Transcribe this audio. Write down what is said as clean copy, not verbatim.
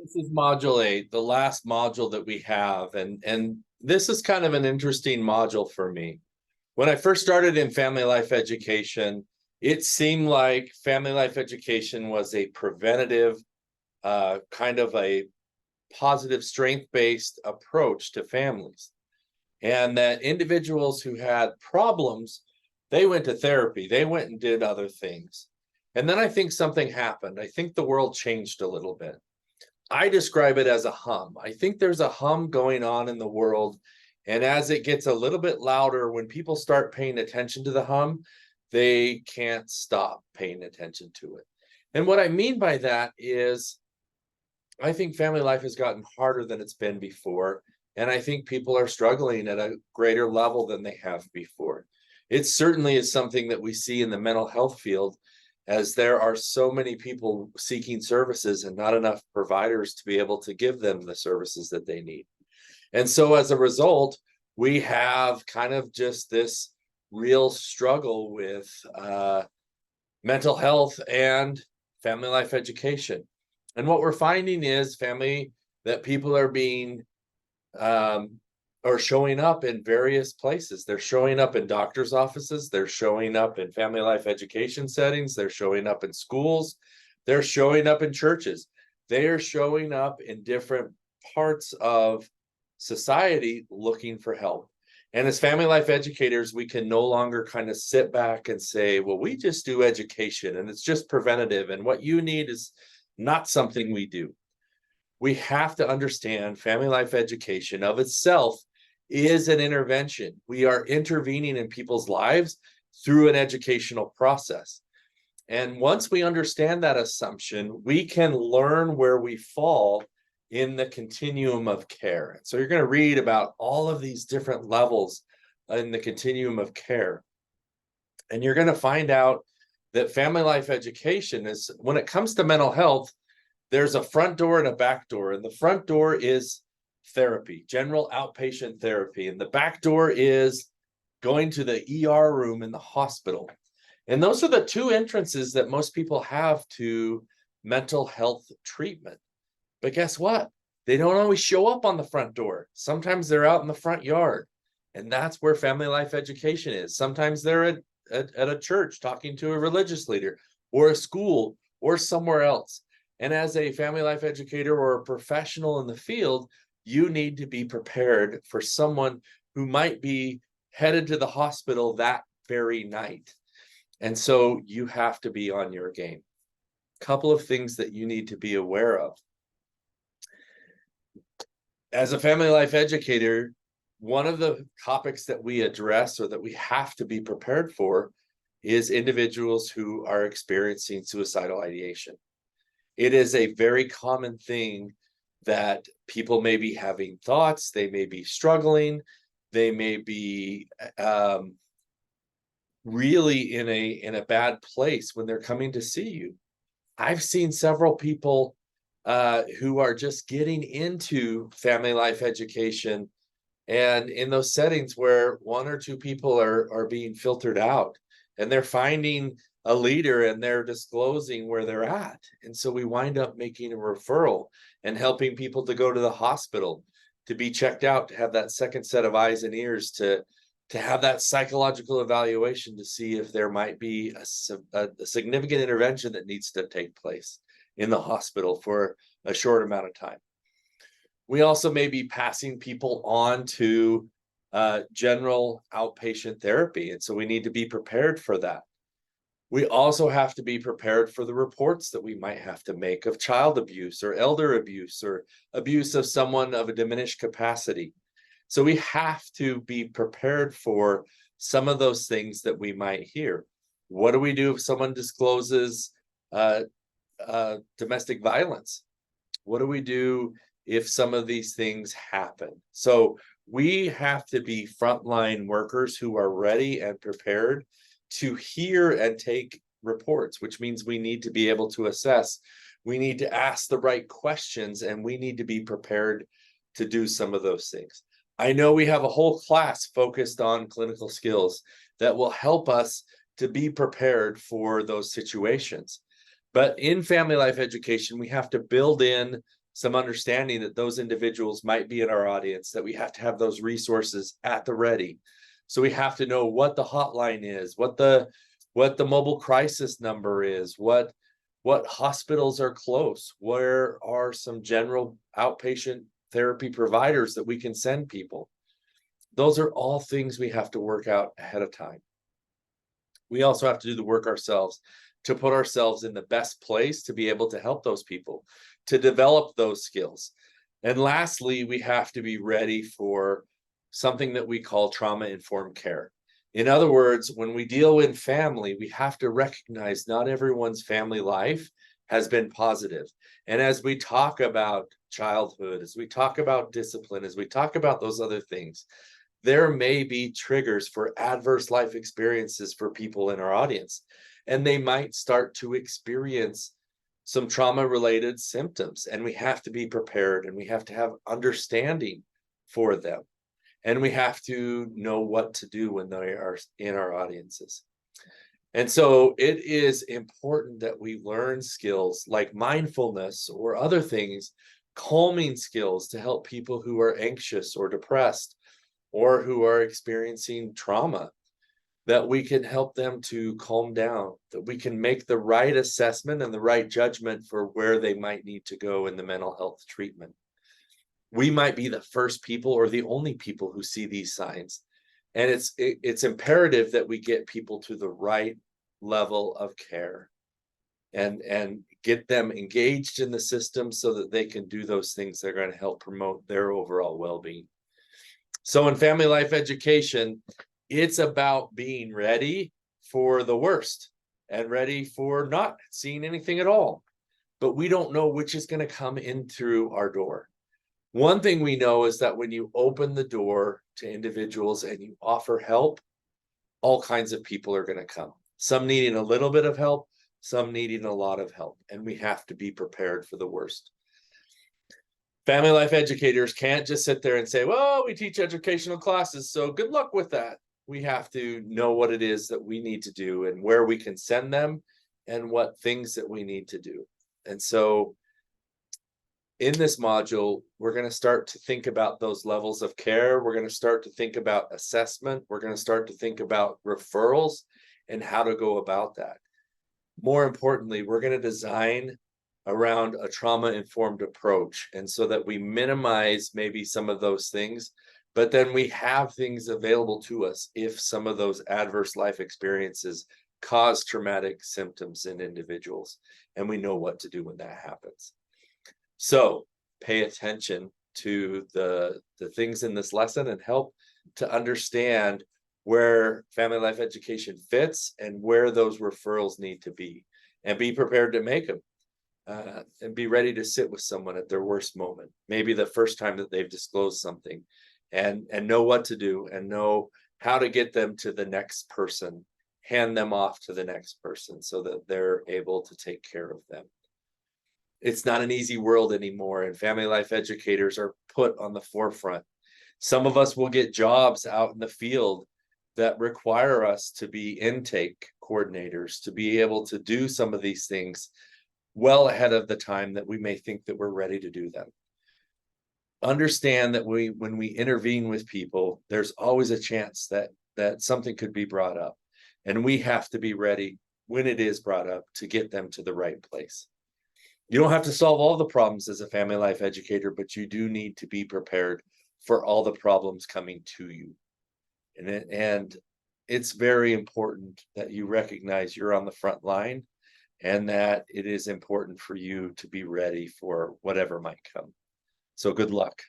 This is module 8, the last module that we have, and this is kind of an interesting module for me. When I first started in family life education, it seemed like family life education was a preventative, kind of a positive strength-based approach to families, and that individuals who had problems, they went to therapy, they went and did other things. And then I think something happened. I think the world changed a little bit. I describe it as a hum. I think there's a hum going on in the world. And as it gets a little bit louder, when people start paying attention to the hum, they can't stop paying attention to it. And what I mean by that is, I think family life has gotten harder than it's been before. And I think people are struggling at a greater level than they have before. It certainly is something that we see in the mental health field, as there are so many people seeking services and not enough providers to be able to give them the services that they need. And so as a result, we have kind of just this real struggle with mental health and family life education. And what we're finding is that people are being are showing up in various places. They're showing up in doctors' offices. They're showing up in family life education settings. They're showing up in schools. They're showing up in churches. They are showing up in different parts of society looking for help. And as family life educators, we can no longer kind of sit back and say, well, we just do education and it's just preventative. And what you need is not something we do. We have to understand family life education of itself is an intervention. We are intervening in people's lives through an educational process. And once we understand that assumption, we can learn where we fall in the continuum of care. So you're going to read about all of these different levels in the continuum of care. And you're going to find out that family life education is, when it comes to mental health, there's a front door and a back door. And the front door is therapy, general outpatient therapy. And the back door is going to the ER room in the hospital. And those are the two entrances that most people have to mental health treatment. But guess what? They don't always show up on the front door. Sometimes they're out in the front yard. And that's where family life education is. Sometimes they're at a church talking to a religious leader or a school or somewhere else. And as a family life educator or a professional in the field, you need to be prepared for someone who might be headed to the hospital that very night. And so you have to be on your game. Couple of things that you need to be aware of. As a family life educator, one of the topics that we address or that we have to be prepared for is individuals who are experiencing suicidal ideation. It is a very common thing that people may be having thoughts, they may be struggling, they may be really in a bad place when they're coming to see you. I've seen several people who are just getting into family life education, and in those settings where one or two people are being filtered out, and they're finding a leader and they're disclosing where they're at. And so we wind up making a referral and helping people to go to the hospital, to be checked out, to have that second set of eyes and ears, to have that psychological evaluation to see if there might be a significant intervention that needs to take place in the hospital for a short amount of time. We also may be passing people on to general outpatient therapy. And so we need to be prepared for that. We also have to be prepared for the reports that we might have to make of child abuse or elder abuse or abuse of someone of a diminished capacity. So we have to be prepared for some of those things that we might hear. What do we do if someone discloses domestic violence? What do we do if some of these things happen? So we have to be frontline workers who are ready and prepared to hear and take reports, which means we need to be able to assess. We need to ask the right questions, and we need to be prepared to do some of those things. I know we have a whole class focused on clinical skills that will help us to be prepared for those situations. But in family life education, we have to build in some understanding that those individuals might be in our audience, that we have to have those resources at the ready. So we have to know what the hotline is, what the mobile crisis number is, what hospitals are close, where are some general outpatient therapy providers that we can send people. Those are all things we have to work out ahead of time. We also have to do the work ourselves to put ourselves in the best place to be able to help those people, to develop those skills. And lastly, we have to be ready for something that we call trauma-informed care. In other words, when we deal in family, we have to recognize not everyone's family life has been positive. And as we talk about childhood, as we talk about discipline, as we talk about those other things, there may be triggers for adverse life experiences for people in our audience. And they might start to experience some trauma-related symptoms. And we have to be prepared, and we have to have understanding for them. And we have to know what to do when they are in our audiences. And so it is important that we learn skills like mindfulness or other things, calming skills to help people who are anxious or depressed or who are experiencing trauma, that we can help them to calm down, that we can make the right assessment and the right judgment for where they might need to go in the mental health treatment. We might be the first people or the only people who see these signs. And it's imperative that we get people to the right level of care and get them engaged in the system so that they can do those things that are going to help promote their overall well-being. So in family life education, it's about being ready for the worst and ready for not seeing anything at all. But we don't know which is going to come in through our door. One thing we know is that when you open the door to individuals and you offer help, all kinds of people are going to come. Some needing a little bit of help, some needing a lot of help, and we have to be prepared for the worst. Family life educators can't just sit there and say, well, we teach educational classes, so good luck with that. We have to know what it is that we need to do and where we can send them and what things that we need to do. And so in this module, we're going to start to think about those levels of care. We're going to start to think about assessment. We're going to start to think about referrals and how to go about that. More importantly, we're going to design around a trauma-informed approach, and so that we minimize maybe some of those things, but then we have things available to us if some of those adverse life experiences cause traumatic symptoms in individuals, and we know what to do when that happens. So pay attention to the things in this lesson and help to understand where family life education fits and where those referrals need to be, and be prepared to make them, and be ready to sit with someone at their worst moment, maybe the first time that they've disclosed something, and know what to do and know how to get them to the next person, hand them off to the next person so that they're able to take care of them. It's not an easy world anymore, and family life educators are put on the forefront. Some of us will get jobs out in the field that require us to be intake coordinators, to be able to do some of these things well ahead of the time that we may think that we're ready to do them. Understand that when we intervene with people, there's always a chance that something could be brought up, and we have to be ready when it is brought up to get them to the right place. You don't have to solve all the problems as a family life educator, but you do need to be prepared for all the problems coming to you. And it's very important that you recognize you're on the front line, and that it is important for you to be ready for whatever might come. So good luck.